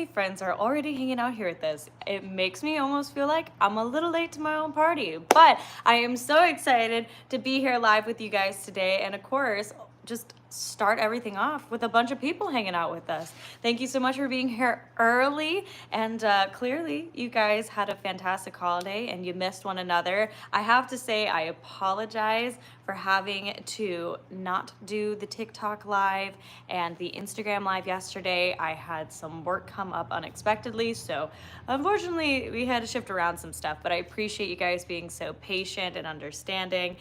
many friends are already hanging out here with us. It makes me almost feel like I'm a little late to my own party, but I am so excited to be here live with you guys today, and of course, just start everything off with a bunch of people hanging out with us. Thank you so much for being here early, and clearly you guys had a fantastic holiday and you missed one another. I have to say I apologize for having to not do the TikTok live and the Instagram live yesterday. I had some work come up unexpectedly, so unfortunately we had to shift around some stuff, but I appreciate you guys being so patient and understanding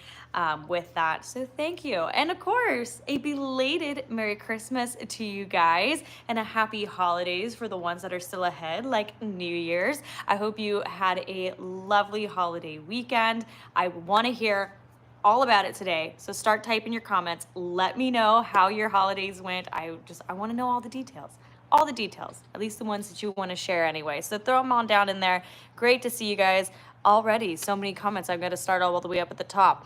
with that. So thank you. And of course, a belated Merry Christmas to you guys and a happy holidays for the ones that are still ahead, like New Year's. I hope you had a lovely holiday weekend. I want to hear all about it today. So start typing your comments. Let me know how your holidays went. I want to know all the details. All the details, at least the ones that you want to share anyway. So throw them on down in there. Great to see you guys already. So many comments. I'm going to start all the way up at the top.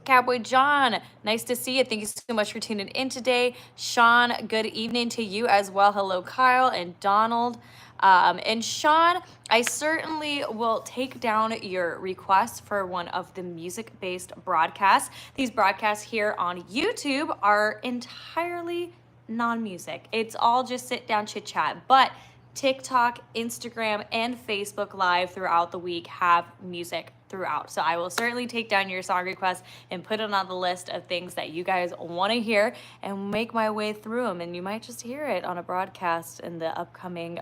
Cowboy John, nice to see you. Thank you so much for tuning in today. Sean, good evening to you as well. Hello, Kyle and Donald. And Sean, I certainly will take down your request for one of the music-based broadcasts. These broadcasts here on YouTube are entirely non-music. It's all just sit down chit chat, but TikTok, Instagram, and Facebook Live throughout the week have music throughout. So I will certainly take down your song requests and put it on the list of things that you guys want to hear and make my way through them. And you might just hear it on a broadcast in the upcoming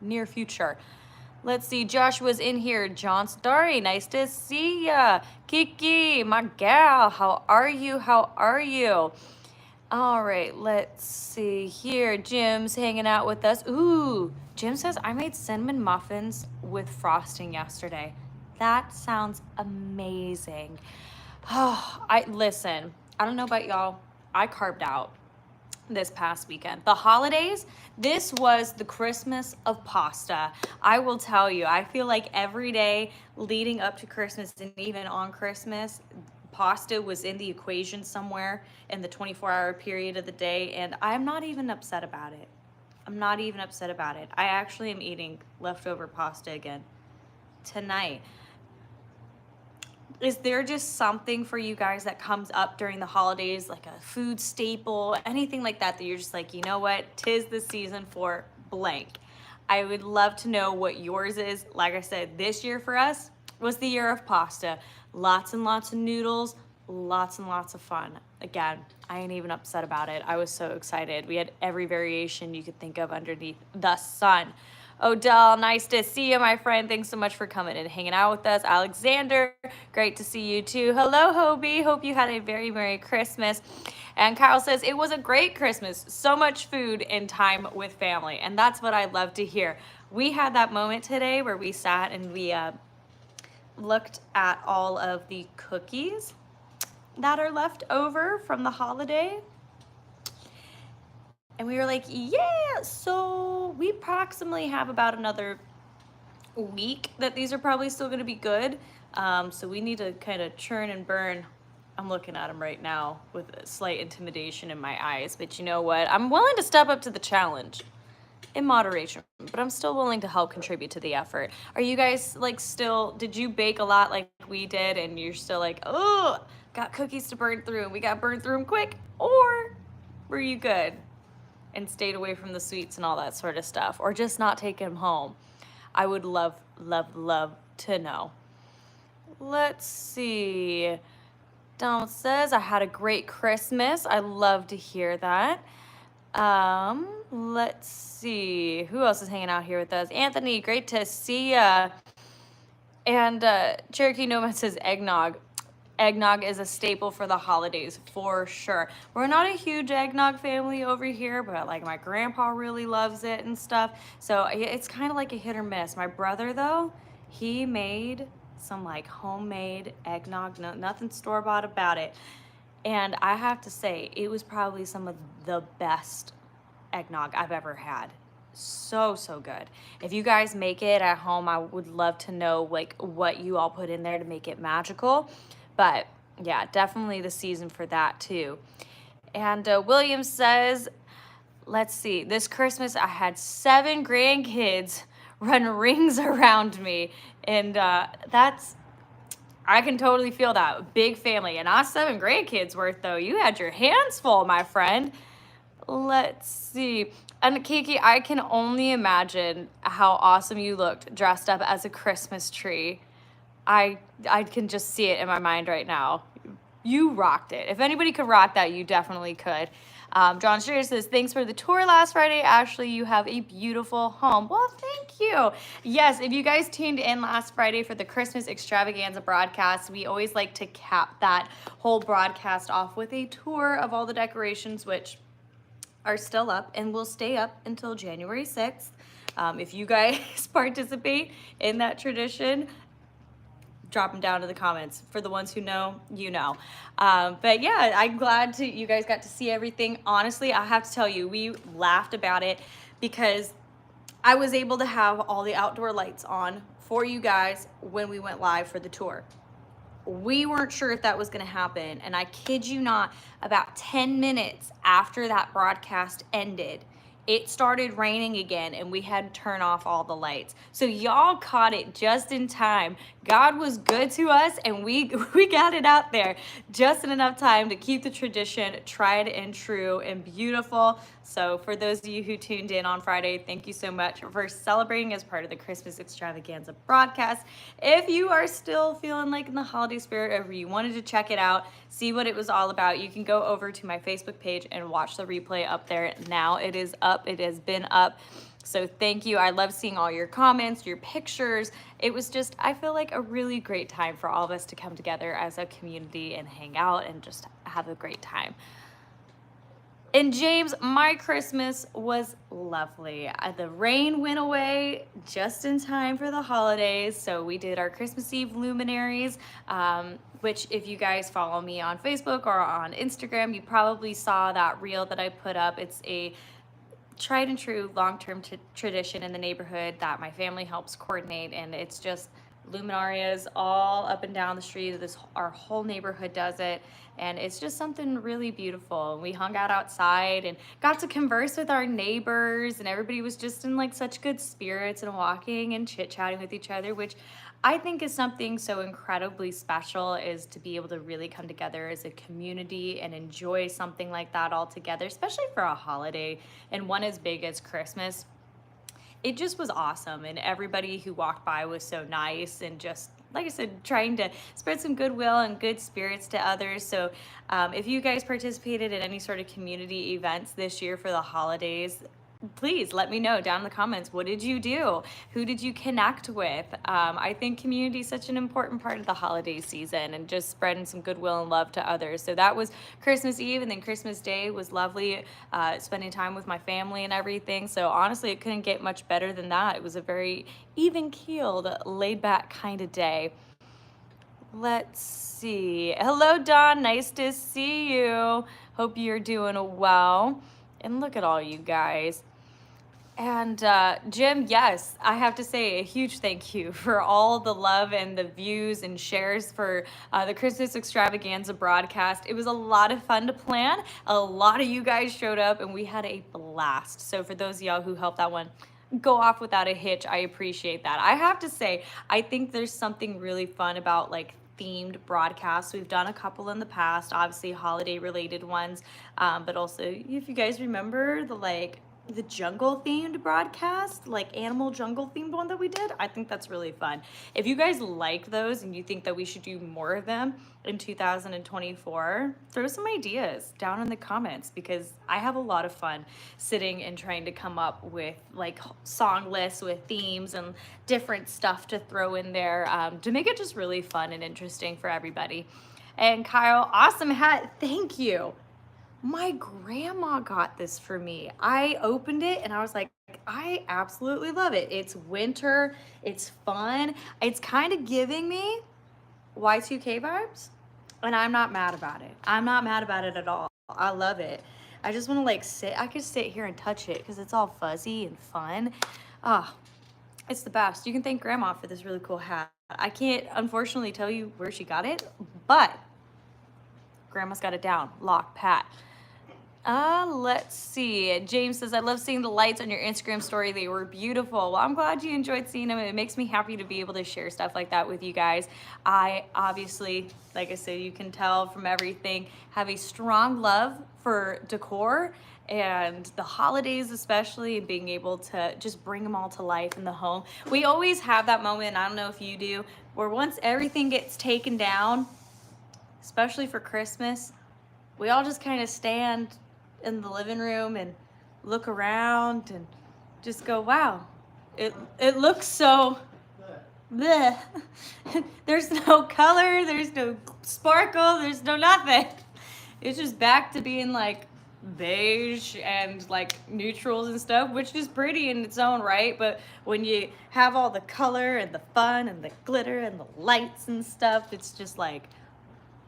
near future. Let's see, Joshua's in here. John Starry, nice to see ya. Kiki, my gal, how are you? How are you? All right, let's see here. Jim's hanging out with us. Ooh, Jim says, I made cinnamon muffins with frosting yesterday. That sounds amazing. Oh, listen, I don't know about y'all. I carved out this past weekend. The holidays, this was the Christmas of pasta. I will tell you, I feel like every day leading up to Christmas and even on Christmas, pasta was in the equation somewhere in the 24-hour period of the day, and I'm not even upset about it. I'm not even upset about it. I actually am eating leftover pasta again tonight. Is there just something for you guys that comes up during the holidays, like a food staple, anything like that, that you're just like, you know what, 'tis the season for blank? I would love to know what yours is. Like I said, this year for us was the year of pasta. Lots and lots of noodles, lots and lots of fun. Again, I ain't even upset about it. I was so excited. We had every variation you could think of underneath the sun. Odell, nice to see you, my friend. Thanks so much for coming and hanging out with us. Alexander, great to see you too. Hello, Hobie. Hope you had a very Merry Christmas. And Kyle says, it was a great Christmas. So much food and time with family. And that's what I love to hear. We had that moment today where we sat and we looked at all of the cookies that are left over from the holiday. And we were like, yeah, so we approximately have about another week that these are probably still going to be good. So we need to kind of churn and burn. I'm looking at them right now with a slight intimidation in my eyes. But you know what? I'm willing to step up to the challenge in moderation, but I'm still willing to help contribute to the effort. Are you guys like still, did you bake a lot like we did and you're still like, oh, got cookies to burn through and we got burned through them quick? Or were you good and stayed away from the sweets and all that sort of stuff, or just not taking them home? I would love, love, love to know. Let's see. Donald says, I had a great Christmas. I love to hear that. Let's see. Who else is hanging out here with us? Anthony, great to see ya. And Cherokee Nomad says eggnog. Eggnog is a staple for the holidays, for sure. We're not a huge eggnog family over here, but like my grandpa really loves it and stuff. So it's kind of like a hit or miss. My brother, though, he made some like homemade eggnog, nothing store-bought about it. And I have to say, it was probably some of the best eggnog I've ever had. So, so good. If you guys make it at home, I would love to know like what you all put in there to make it magical. But yeah, definitely the season for that too. And William says, let's see, this Christmas I had 7 grandkids run rings around me. And I can totally feel that. Big family. And not 7 grandkids worth, though. You had your hands full, my friend. Let's see. And Kiki, I can only imagine how awesome you looked dressed up as a Christmas tree. I can just see it in my mind right now. You rocked it. If anybody could rock that, you definitely could. John Strader says, thanks for the tour last Friday. Ashley, you have a beautiful home. Well, thank you. Yes, if you guys tuned in last Friday for the Christmas extravaganza broadcast, we always like to cap that whole broadcast off with a tour of all the decorations, which are still up and will stay up until January 6th. If you guys participate in that tradition, drop them down in the comments. For the ones who know, you know. But yeah, I'm glad you guys got to see everything. Honestly, I have to tell you, we laughed about it because I was able to have all the outdoor lights on for you guys when we went live for the tour. We weren't sure if that was going to happen, and I kid you not, about 10 minutes after that broadcast ended, it started raining again, and we had to turn off all the lights. So y'all caught it just in time. God was good to us, and we got it out there just in enough time to keep the tradition tried and true and beautiful. So for those of you who tuned in on Friday, thank you so much for celebrating as part of the Christmas extravaganza broadcast. If you are still feeling like in the holiday spirit, or you wanted to check it out, see what it was all about, you can go over to my Facebook page and watch the replay up there. Now it is up. It has been up. So thank you. I love seeing all your comments, your pictures. It was just, I feel like a really great time for all of us to come together as a community and hang out and just have a great time. And James, my Christmas was lovely. The rain went away just in time for the holidays. So we did our Christmas Eve luminaries, which if you guys follow me on Facebook or on Instagram, you probably saw that reel that I put up. It's a tried and true long-term tradition in the neighborhood that my family helps coordinate, and it's just luminarias all up and down the street. Our whole neighborhood does it, and it's just something really beautiful. We hung out outside and got to converse with our neighbors, and everybody was just in like such good spirits and walking and chit-chatting with each other, which I think is something so incredibly special, is to be able to really come together as a community and enjoy something like that all together, especially for a holiday and one as big as Christmas. It just was awesome, and everybody who walked by was so nice and just, like I said, trying to spread some goodwill and good spirits to others. So if you guys participated in any sort of community events this year for the holidays, please let me know down in the comments. What did you do? Who did you connect with? I think community is such an important part of the holiday season, and just spreading some goodwill and love to others. So that was Christmas Eve, and then Christmas Day was lovely, spending time with my family and everything. So honestly, it couldn't get much better than that. It was a very even-keeled, laid-back kind of day. Let's see. Hello, Don. Nice to see you. Hope you're doing well. And look at all you guys. And Jim, yes, I have to say a huge thank you for all the love and the views and shares for the Christmas extravaganza broadcast. It was a lot of fun to plan. A lot of you guys showed up, and we had a blast. So for those of y'all who helped that one go off without a hitch, I appreciate that. I have to say, I think there's something really fun about like themed broadcasts. We've done a couple in the past, obviously holiday related ones, but also if you guys remember the jungle themed broadcast, like animal jungle themed one that we did, I think that's really fun. If you guys like those and you think that we should do more of them in 2024, throw some ideas down in the comments, because I have a lot of fun sitting and trying to come up with like song lists with themes and different stuff to throw in there, to make it just really fun and interesting for everybody. And Kyle, awesome hat, thank you. My grandma got this for me. I opened it and I was like, I absolutely love it. It's winter, it's fun. It's kind of giving me Y2K vibes, and I'm not mad about it. I'm not mad about it at all. I love it. I just want to like I could sit here and touch it because it's all fuzzy and fun. Ah, it's the best. You can thank Grandma for this really cool hat. I can't unfortunately tell you where she got it, but Grandma's got it down, lock, pat. Let's see. James says, I love seeing the lights on your Instagram story. They were beautiful. Well, I'm glad you enjoyed seeing them. It makes me happy to be able to share stuff like that with you guys. I obviously, like I said, you can tell from everything, have a strong love for decor and the holidays, especially, and being able to just bring them all to life in the home. We always have that moment, I don't know if you do, where once everything gets taken down, especially for Christmas, we all just kind of stand in the living room and look around and just go, wow, it looks so bleh. There's no color, there's no sparkle, there's no nothing. It's just back to being like beige and like neutrals and stuff, which is pretty in its own right, but when you have all the color and the fun and the glitter and the lights and stuff, it's just like,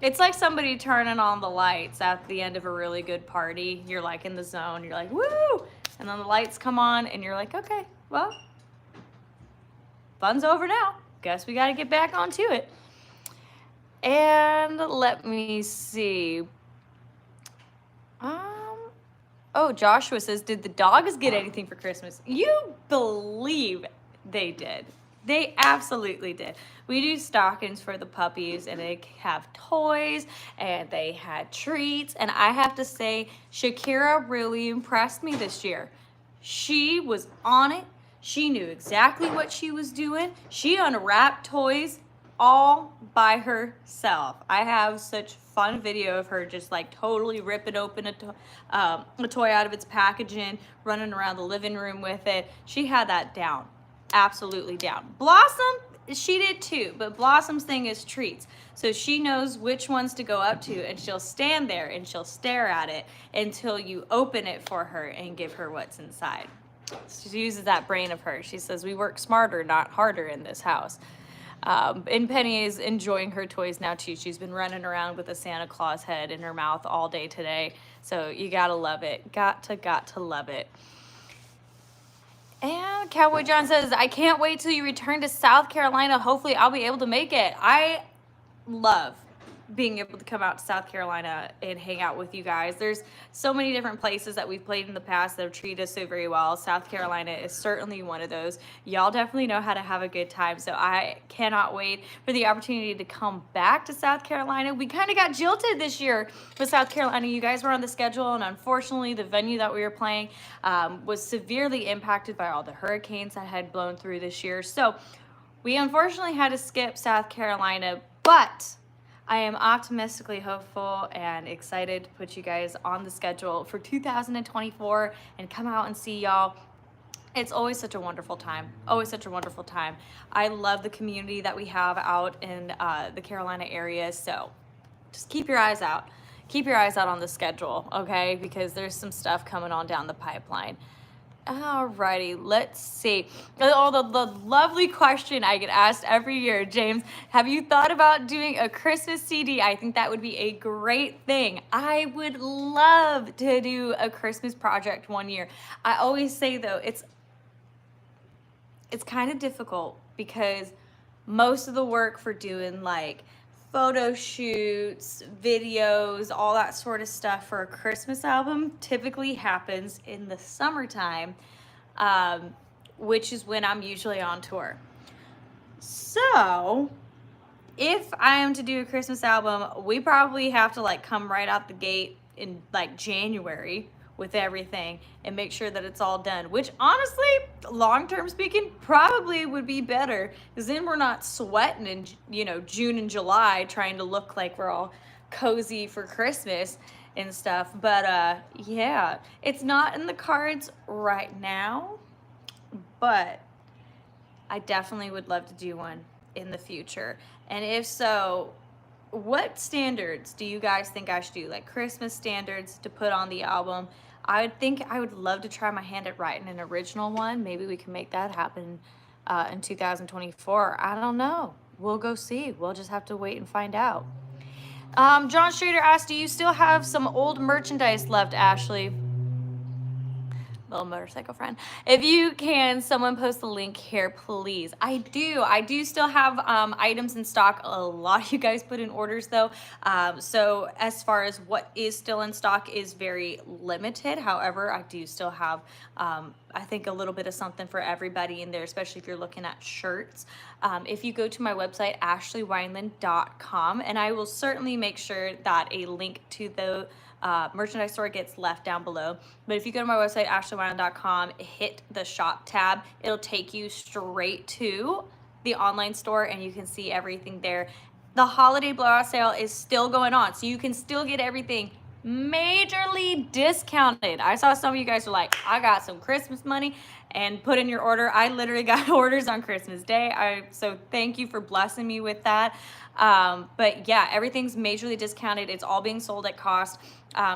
it's like somebody turning on the lights at the end of a really good party. You're like in the zone, you're like, woo! And then the lights come on and you're like, okay, well, fun's over now. Guess we gotta get back onto it. And let me see. Oh, Joshua says, did the dogs get anything for Christmas? You believe they did. They absolutely did. We do stockings for the puppies, and they have toys, and they had treats. And I have to say, Shakira really impressed me this year. She was on it. She knew exactly what she was doing. She unwrapped toys all by herself. I have such fun video of her just like totally ripping open a toy out of its packaging, running around the living room with it. She had that down. Absolutely down. Blossom, she did too, but Blossom's thing is treats. So she knows which ones to go up to, and she'll stand there and she'll stare at it until you open it for her and give her what's inside. She uses that brain of hers. She says, we work smarter, not harder in this house. And Penny is enjoying her toys now too. She's been running around with a Santa Claus head in her mouth all day today. So you gotta love it. Got to love it. And Cowboy John says, I can't wait till you return to South Carolina. Hopefully I'll be able to make it. I love being able to come out to South Carolina and hang out with you guys. There's so many different places that we've played in the past that have treated us so very well. South Carolina is certainly one of those. Y'all definitely know how to have a good time, so I cannot wait for the opportunity to come back to South Carolina. We kind of got jilted this year with South Carolina. You guys were on the schedule, and unfortunately the venue that we were playing was severely impacted by all the hurricanes that had blown through this year. So we unfortunately had to skip South Carolina, but I am optimistically hopeful and excited to put you guys on the schedule for 2024 and come out and see y'all. It's always such a wonderful time. Always such a wonderful time. I love the community that we have out in the Carolina area. So just keep your eyes out. Keep your eyes out on the schedule, okay? Because there's some stuff coming on down the pipeline. Alrighty, let's see. Oh, the lovely question I get asked every year, James. Have you thought about doing a Christmas CD? I think that would be a great thing. I would love to do a Christmas project one year. I always say though, it's kind of difficult because most of the work for doing like photo shoots, videos, all that sort of stuff for a Christmas album typically happens in the summertime, which is when I'm usually on tour. So if I am to do a Christmas album, we probably have to like come right out the gate in like January with everything and make sure that it's all done, which honestly, long-term speaking, probably would be better, because then we're not sweating in, you know, June and July trying to look like we're all cozy for Christmas and stuff. But yeah, it's not in the cards right now, but I definitely would love to do one in the future. And if so, what standards do you guys think I should do? Like Christmas standards to put on the album? I would love to try my hand at writing an original one. Maybe we can make that happen in 2024. I don't know. We'll go see. We'll just have to wait and find out. John Schrader asked, do you still have some old merchandise left, Ashley? little motorcycle friend. If you can, someone post the link here, please. I do still have items in stock. A lot of you guys put in orders though. So as far as what is still in stock is very limited. However, I do still have, I think, a little bit of something for everybody in there, especially if you're looking at shirts. If you go to my website, ashleywineland.com, and I will certainly make sure that a link to the merchandise store gets left down below. But if you go to my website, ashleywineland.com, hit the shop tab, it'll take you straight to the online store and you can see everything there. The holiday blowout sale is still going on, so you can still get everything majorly discounted. I saw some of you guys were like, I got some Christmas money, and put in your order. I literally got orders on Christmas Day. So thank you for blessing me with that. But yeah, everything's majorly discounted. It's all being sold at cost.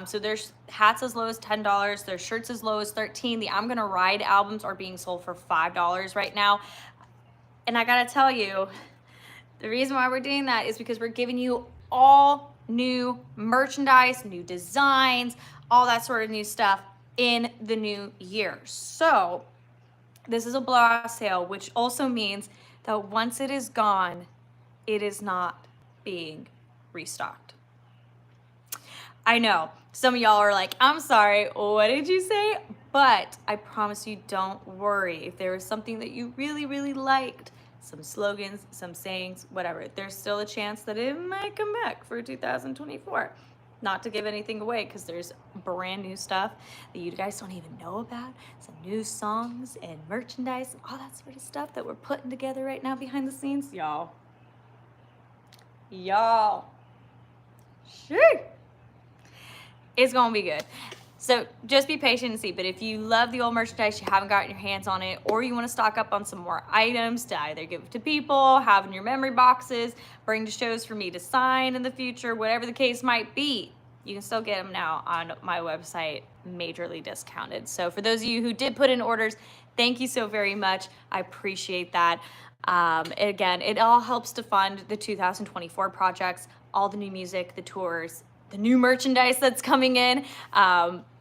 So there's hats as low as $10. There's shirts as low as $13. The I'm Gonna Ride albums are being sold for $5 right now. And I gotta tell you, the reason why we're doing that is because we're giving you all new merchandise, new designs, all that sort of new stuff in the new year. So this is a blowout sale, which also means that once it is gone, it is not being restocked. I know some of y'all are like, I'm sorry, what did you say? But I promise you, don't worry. If there was something that you really, really liked, some slogans, some sayings, whatever, there's still a chance that it might come back for 2024. Not to give anything away, because there's brand new stuff that you guys don't even know about, some new songs and merchandise and all that sort of stuff that we're putting together right now behind the scenes. Y'all, sure, it's gonna be good. So just be patient and see. But if you love the old merchandise, you haven't gotten your hands on it, or you want to stock up on some more items to either give it to people, have in your memory boxes, bring to shows for me to sign in the future, whatever the case might be, you can still get them now on my website, majorly discounted. So for those of you who did put in orders, thank you so very much. I appreciate that. Again, it all helps to fund the 2024 projects, all the new music, the tours, the new merchandise that's coming in.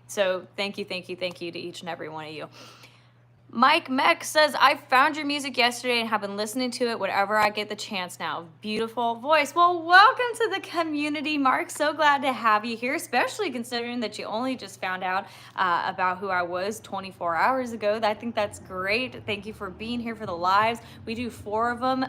So thank you to each and every one of you. Mike Meck says, I found your music yesterday and have been listening to it whenever I get the chance now. Beautiful voice. Well, welcome to the community, Mark. So glad to have you here, especially considering that you only just found out about who I was 24 hours ago. I think that's great. Thank you for being here for the lives. We do 4 of them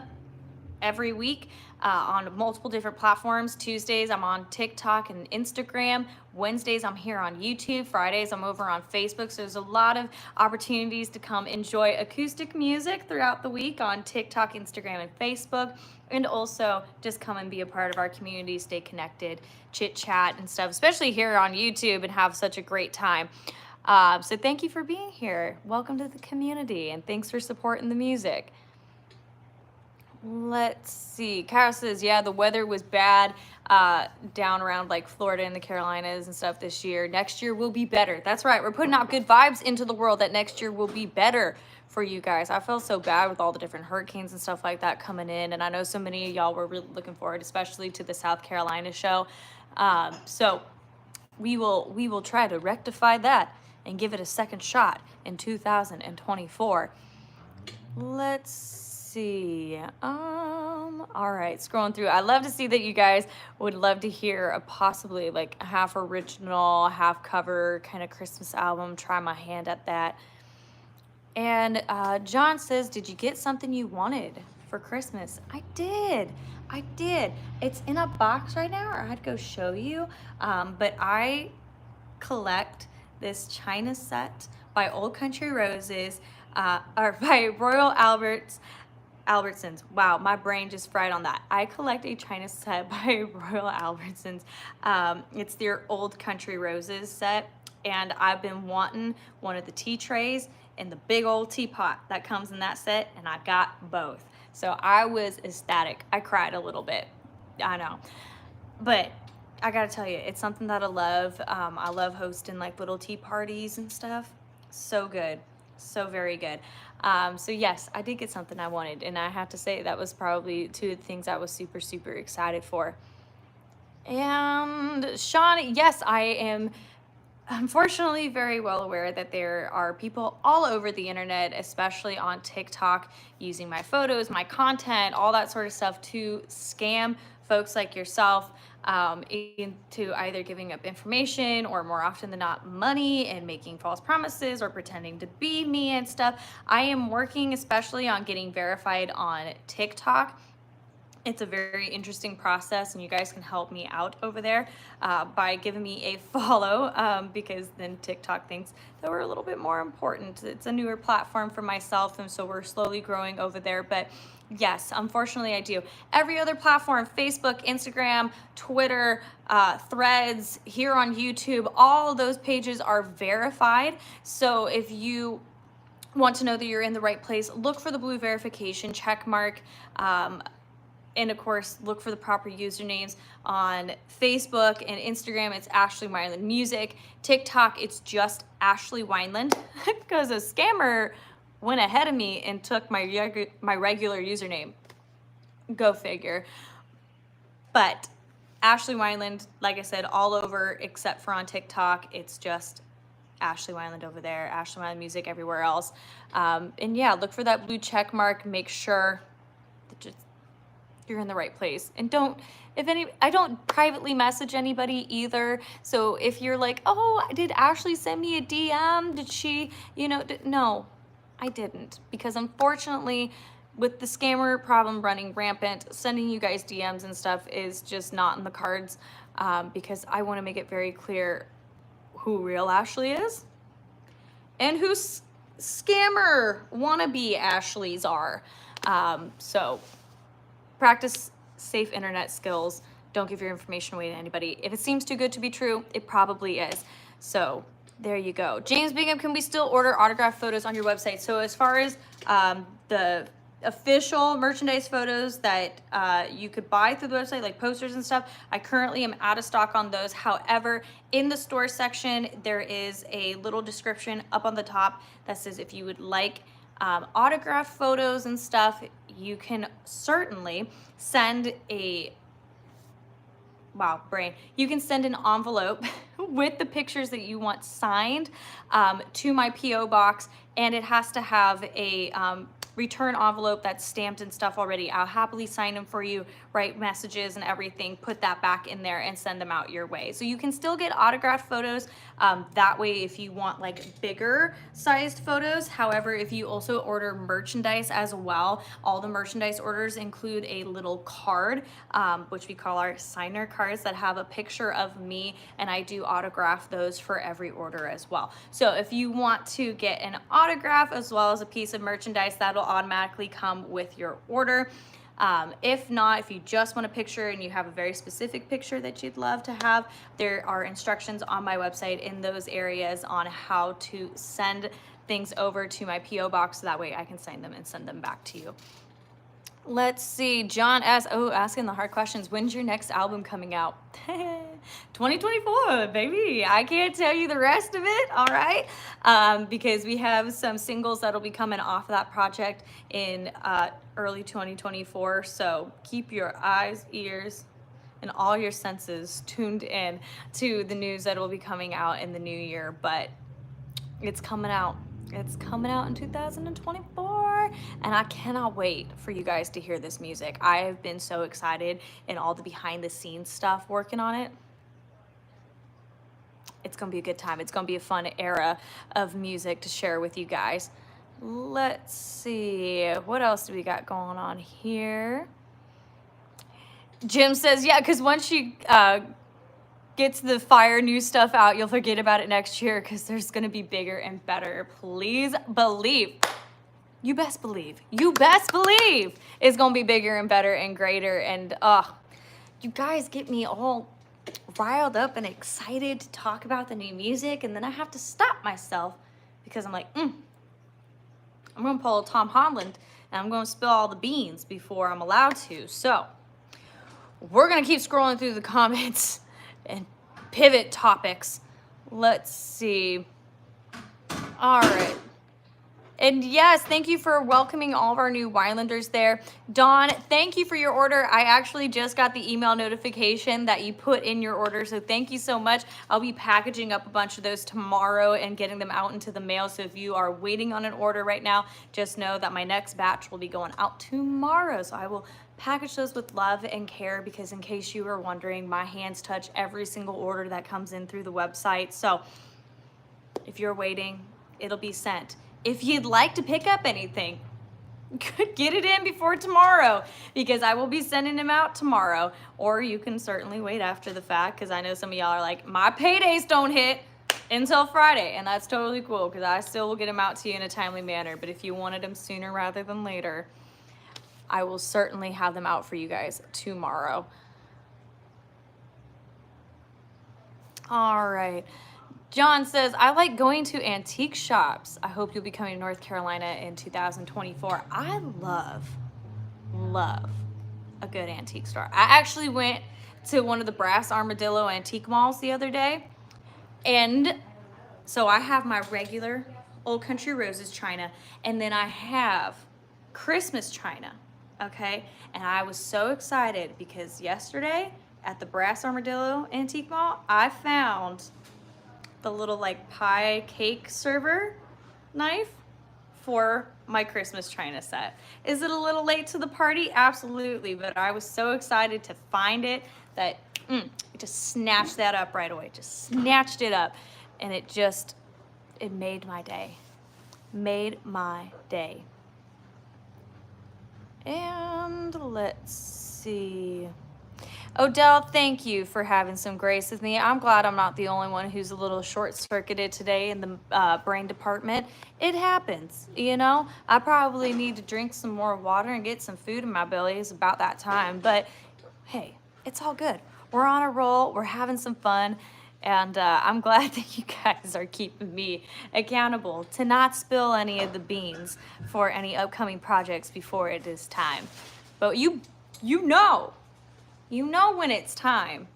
every week on multiple different platforms. Tuesdays I'm on TikTok and Instagram. Wednesdays I'm here on YouTube. Fridays I'm over on Facebook. So there's a lot of opportunities to come enjoy acoustic music throughout the week on TikTok, Instagram, and Facebook. And also just come and be a part of our community, stay connected, chit chat and stuff, especially here on YouTube, and have such a great time. So thank you for being here. Welcome to the community, and thanks for supporting the music. Let's see. Kyle says, yeah, the weather was bad down around like Florida and the Carolinas and stuff this year. Next year will be better. That's right. We're putting out good vibes into the world that next year will be better for you guys. I felt so bad with all the different hurricanes and stuff like that coming in. And I know so many of y'all were really looking forward, especially to the South Carolina show. So we will try to rectify that and give it a second shot in 2024. Let's see. All right, scrolling through. I love to see that you guys would love to hear a possibly like a half original, half cover kind of Christmas album. Try my hand at that. And John says, did you get something you wanted for Christmas? I did. It's in a box right now, or I'd go show you. But I collect this China set by Old Country Roses, or by Royal Albertsons. Wow, my brain just fried on that. I collect a China set by Royal Albertsons. It's their Old Country Roses set, and I've been wanting one of the tea trays and the big old teapot that comes in that set, and I got both. So I was ecstatic. I cried a little bit, I know. But I gotta tell you, it's something that I love. I love hosting like little tea parties and stuff. So good, so very good. So yes, I did get something I wanted, and I have to say that was probably 2 of the things I was super, super excited for. And Sean, yes, I am unfortunately very well aware that there are people all over the internet, especially on TikTok, using my photos, my content, all that sort of stuff to scam folks like yourself into either giving up information or, more often than not, money, and making false promises or pretending to be me and stuff. I am working especially on getting verified on TikTok. It's a very interesting process, and you guys can help me out over there by giving me a follow, because then TikTok thinks that we're a little bit more important. It's a newer platform for myself, and so we're slowly growing over there. But yes, unfortunately, I do. Every other platform, Facebook, Instagram, Twitter, Threads, here on YouTube, all of those pages are verified. So if you want to know that you're in the right place, look for the blue verification check mark. And of course, look for the proper usernames. On Facebook and Instagram, it's Ashley Wineland Music. TikTok, it's just Ashley Wineland, because a scammer went ahead of me and took my regular username. Go figure. But Ashley Wineland, like I said, all over except for on TikTok, it's just Ashley Wineland over there. Ashley Wineland Music everywhere else. And yeah, look for that blue check mark. Make sure that you're in the right place. And I don't privately message anybody either. So if you're like, oh, did Ashley send me a DM? Did she, no, I didn't. Because unfortunately, with the scammer problem running rampant, sending you guys DMs and stuff is just not in the cards, because I want to make it very clear who real Ashley is and who scammer wannabe Ashleys are. So practice safe internet skills. Don't give your information away to anybody. If it seems too good to be true, it probably is. So there you go. James Bingham, can we still order autographed photos on your website? So as far as the official merchandise photos that you could buy through the website, like posters and stuff, I currently am out of stock on those. However, in the store section, there is a little description up on the top that says if you would like autographed photos and stuff, you can certainly send you can send an envelope with the pictures that you want signed to my P.O. box, and it has to have a return envelope that's stamped and stuff already. I'll happily sign them for you, write messages and everything, put that back in there and send them out your way. So you can still get autographed photos that way if you want like bigger sized photos. However, if you also order merchandise as well, all the merchandise orders include a little card, which we call our signer cards, that have a picture of me, and I do autograph those for every order as well. So if you want to get an autograph as well as a piece of merchandise, that'll automatically come with your order. If not, if you just want a picture and you have a very specific picture that you'd love to have, there are instructions on my website in those areas on how to send things over to my P.O. box, so that way I can sign them and send them back to you. Let's see, John asking the hard questions. When's your next album coming out? 2024, baby. I can't tell you the rest of it, all right? Because we have some singles that'll be coming off that project in early 2024. So keep your eyes, ears, and all your senses tuned in to the news that will be coming out in the new year. But it's coming out. It's coming out in 2024, and I cannot wait for you guys to hear this music. I have been so excited in all the behind the scenes stuff working on it. It's gonna be a good time. It's gonna be a fun era of music to share with you guys. Let's see, what else do we got going on here? Jim says, yeah, because once she gets the fire new stuff out, you'll forget about it next year, because there's gonna be bigger and better. Please believe. You best believe it's gonna be bigger and better and greater. And you guys get me all riled up and excited to talk about the new music, and then I have to stop myself because I'm like, I'm gonna pull a Tom Holland and I'm gonna spill all the beans before I'm allowed to. So we're gonna keep scrolling through the comments and pivot topics. Let's see. All right. And yes, thank you for welcoming all of our new Winelanders there. Dawn, thank you for your order. I actually just got the email notification that you put in your order, so thank you so much. I'll be packaging up a bunch of those tomorrow and getting them out into the mail. So if you are waiting on an order right now, just know that my next batch will be going out tomorrow. So I will package those with love and care, because in case you were wondering, my hands touch every single order that comes in through the website. So if you're waiting, it'll be sent. If you'd like to pick up anything, get it in before tomorrow, because I will be sending them out tomorrow. Or you can certainly wait after the fact, because I know some of y'all are like, my paydays don't hit until Friday, and that's totally cool, because I still will get them out to you in a timely manner. But if you wanted them sooner rather than later, I will certainly have them out for you guys tomorrow. All right. John says, I like going to antique shops. I hope you'll be coming to North Carolina in 2024. I love a good antique store. I actually went to one of the Brass Armadillo antique malls the other day. And so I have my regular Old Country Roses china, and then I have Christmas china, okay? And I was so excited because yesterday at the Brass Armadillo antique mall, I found the little like pie cake server knife for my Christmas china set. Is it a little late to the party? Absolutely, but I was so excited to find it that I just snatched that up right away. Just snatched it up, and it made my day. Made my day. And let's see. Odell, thank you for having some grace with me. I'm glad I'm not the only one who's a little short-circuited today in the brain department. It happens, you know? I probably need to drink some more water and get some food in my belly. It's about that time. But, hey, it's all good. We're on a roll. We're having some fun. And I'm glad that you guys are keeping me accountable to not spill any of the beans for any upcoming projects before it is time. But you know when it's time.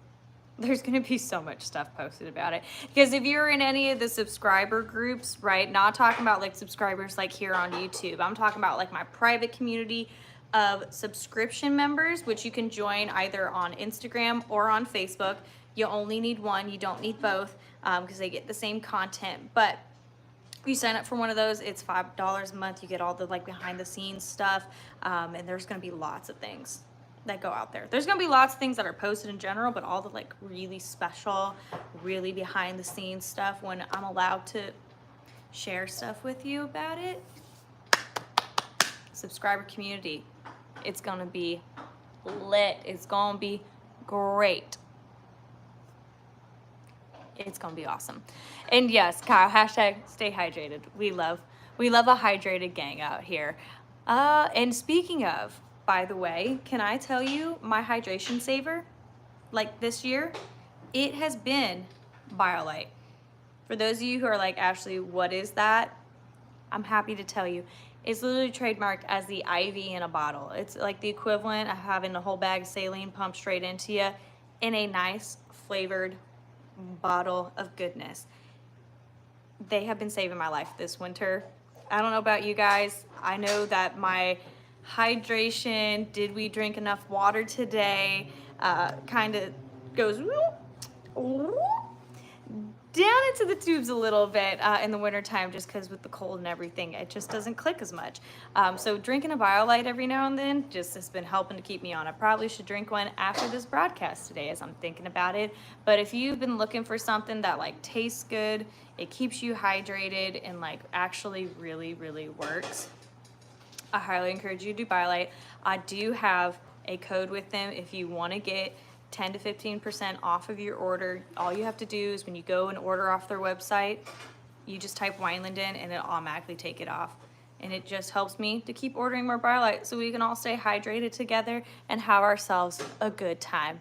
There's going to be so much stuff posted about it. Because if you're in any of the subscriber groups, right, not talking about like subscribers like here on YouTube, I'm talking about like my private community of subscription members, which you can join either on Instagram or on Facebook. You only need one, you don't need both, because they get the same content. But if you sign up for one of those, it's $5 a month. You get all the like behind the scenes stuff, and there's going to be lots of things that go out there. There's gonna be lots of things that are posted in general, but all the like really special, really behind the scenes stuff, when I'm allowed to share stuff with you about it. Subscriber community, it's gonna be lit. It's gonna be great. It's gonna be awesome. And yes, Kyle, hashtag stay hydrated. We love a hydrated gang out here. And speaking of, by the way, can I tell you my hydration saver? Like this year, it has been BioLite. For those of you who are like, Ashley, what is that? I'm happy to tell you. It's literally trademarked as the IV in a bottle. It's like the equivalent of having a whole bag of saline pumped straight into you in a nice flavored bottle of goodness. They have been saving my life this winter. I don't know about you guys. I know that my hydration, did we drink enough water today, kind of goes down into the tubes a little bit in the wintertime, just because with the cold and everything, it just doesn't click as much. So drinking a BioLite every now and then just has been helping to keep me on. I probably should drink one after this broadcast today as I'm thinking about it. But if you've been looking for something that like tastes good, it keeps you hydrated, and like actually really, really works, I highly encourage you to do BioLite. I do have a code with them if you want to get 10 to 15% off of your order. All you have to do is when you go and order off their website, you just type Wineland in and it'll automatically take it off. And it just helps me to keep ordering more BioLite so we can all stay hydrated together and have ourselves a good time.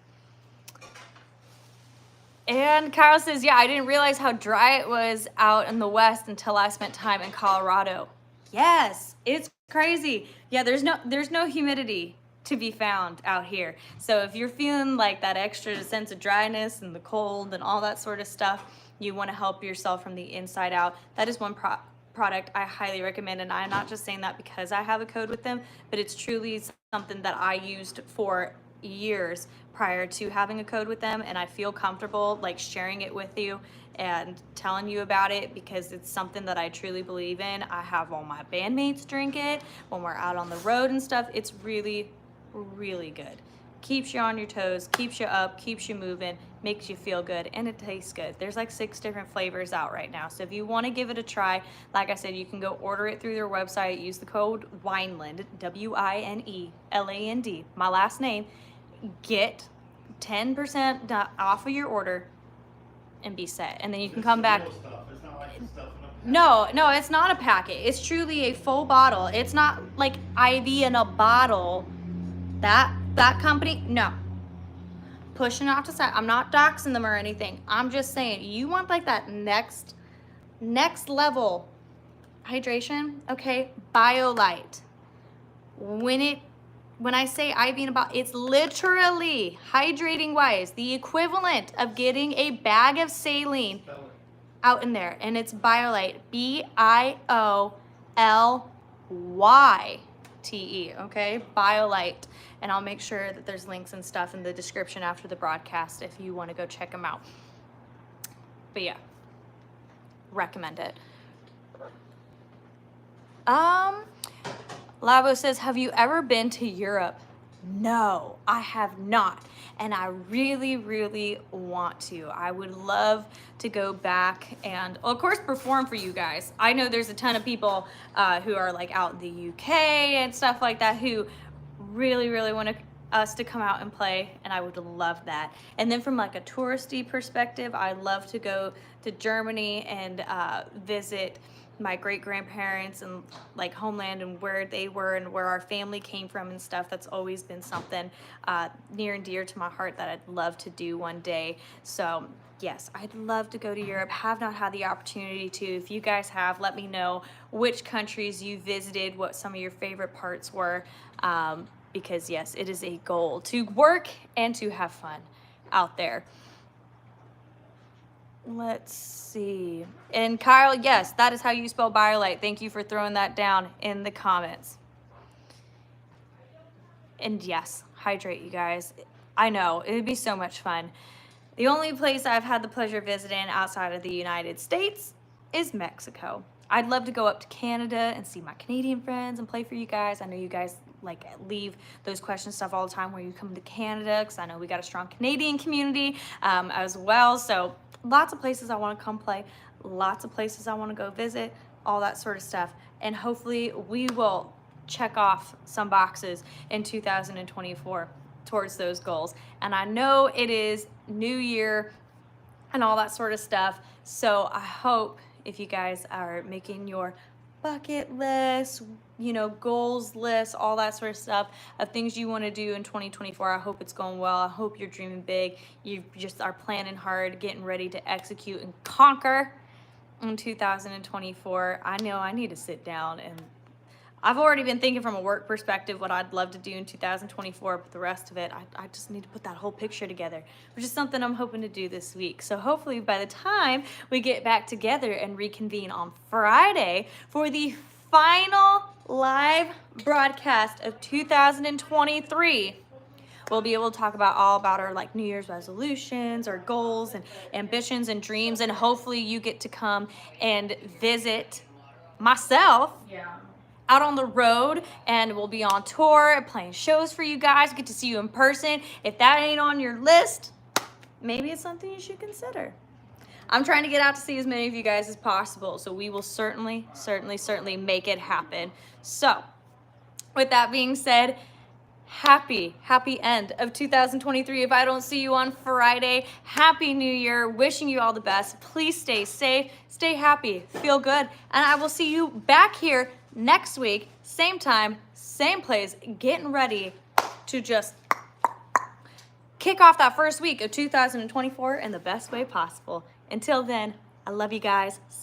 And Kyle says, yeah, I didn't realize how dry it was out in the West until I spent time in Colorado. Yes, it's crazy. Yeah, there's no humidity to be found out here. So if you're feeling like that extra sense of dryness and the cold and all that sort of stuff, you want to help yourself from the inside out. That is one product I highly recommend, and I'm not just saying that because I have a code with them, but it's truly something that I used for years prior to having a code with them, and I feel comfortable like sharing it with you and telling you about it because it's something that I truly believe in. I have all my bandmates drink it when we're out on the road and stuff. It's really, really good. Keeps you on your toes, keeps you up, keeps you moving, makes you feel good, and it tastes good. There's like 6 different flavors out right now. So if you want to give it a try, like I said, you can go order it through their website. Use the code Wineland, Wineland, my last name. Get 10% off of your order and be set. And then you can come back. It's not like the stuff in a packet. No, it's not a packet. It's truly a full bottle. It's not like IV in a bottle. That company, no. Pushing off to side. I'm not doxing them or anything. I'm just saying, you want like that next level hydration, okay? BioLite. When I say IV in a bottle, it's literally hydrating wise the equivalent of getting a bag of saline out in there, and it's BioLite, BIOLYTE, okay? BioLite. And I'll make sure that there's links and stuff in the description after the broadcast if you want to go check them out. But yeah, recommend it. Lavo says, have you ever been to Europe? No, I have not. And I really, really want to. I would love to go back and, of course, perform for you guys. I know there's a ton of people who are like out in the UK and stuff like that who really, really want us to come out and play, and I would love that. And then from like a touristy perspective, I love to go to Germany and visit my great-grandparents and like homeland and where they were and where our family came from and stuff. That's always been something near and dear to my heart that I'd love to do one day. So yes, I'd love to go to Europe. Have not had the opportunity to. If you guys have, let me know which countries you visited, what some of your favorite parts were, because yes, it is a goal to work and to have fun out there. Let's see. And Kyle, yes, that is how you spell BioLite. Thank you for throwing that down in the comments. And yes, hydrate, you guys. I know, it would be so much fun. The only place I've had the pleasure of visiting outside of the United States is Mexico. I'd love to go up to Canada and see my Canadian friends and play for you guys. I know you guys like leave those questions stuff all the time where you come to Canada, because I know we got a strong Canadian community as well. So lots of places I want to come play, lots of places I want to go visit, all that sort of stuff. And hopefully we will check off some boxes in 2024 towards those goals. And I know it is New Year and all that sort of stuff. So I hope if you guys are making your bucket list, you know, goals list, all that sort of stuff of things you want to do in 2024. I hope it's going well. I hope you're dreaming big. You just are planning hard, getting ready to execute and conquer in 2024. I know I need to sit down, and I've already been thinking from a work perspective what I'd love to do in 2024, but the rest of it, I just need to put that whole picture together, which is something I'm hoping to do this week. So hopefully by the time we get back together and reconvene on Friday for the final live broadcast of 2023, we'll be able to talk about all about our like New Year's resolutions, our goals and ambitions and dreams, and hopefully you get to come and visit myself. Yeah. Out on the road, and we'll be on tour playing shows for you guys, get to see you in person. If that ain't on your list, maybe it's something you should consider. I'm trying to get out to see as many of you guys as possible, so we will certainly make it happen. So with that being said, happy end of 2023. If I don't see you on Friday, happy New Year. Wishing you all the best. Please stay safe, stay happy, feel good, and I will see you back here next week, same time, same place, getting ready to just kick off that first week of 2024 in the best way possible. Until then, I love you guys. See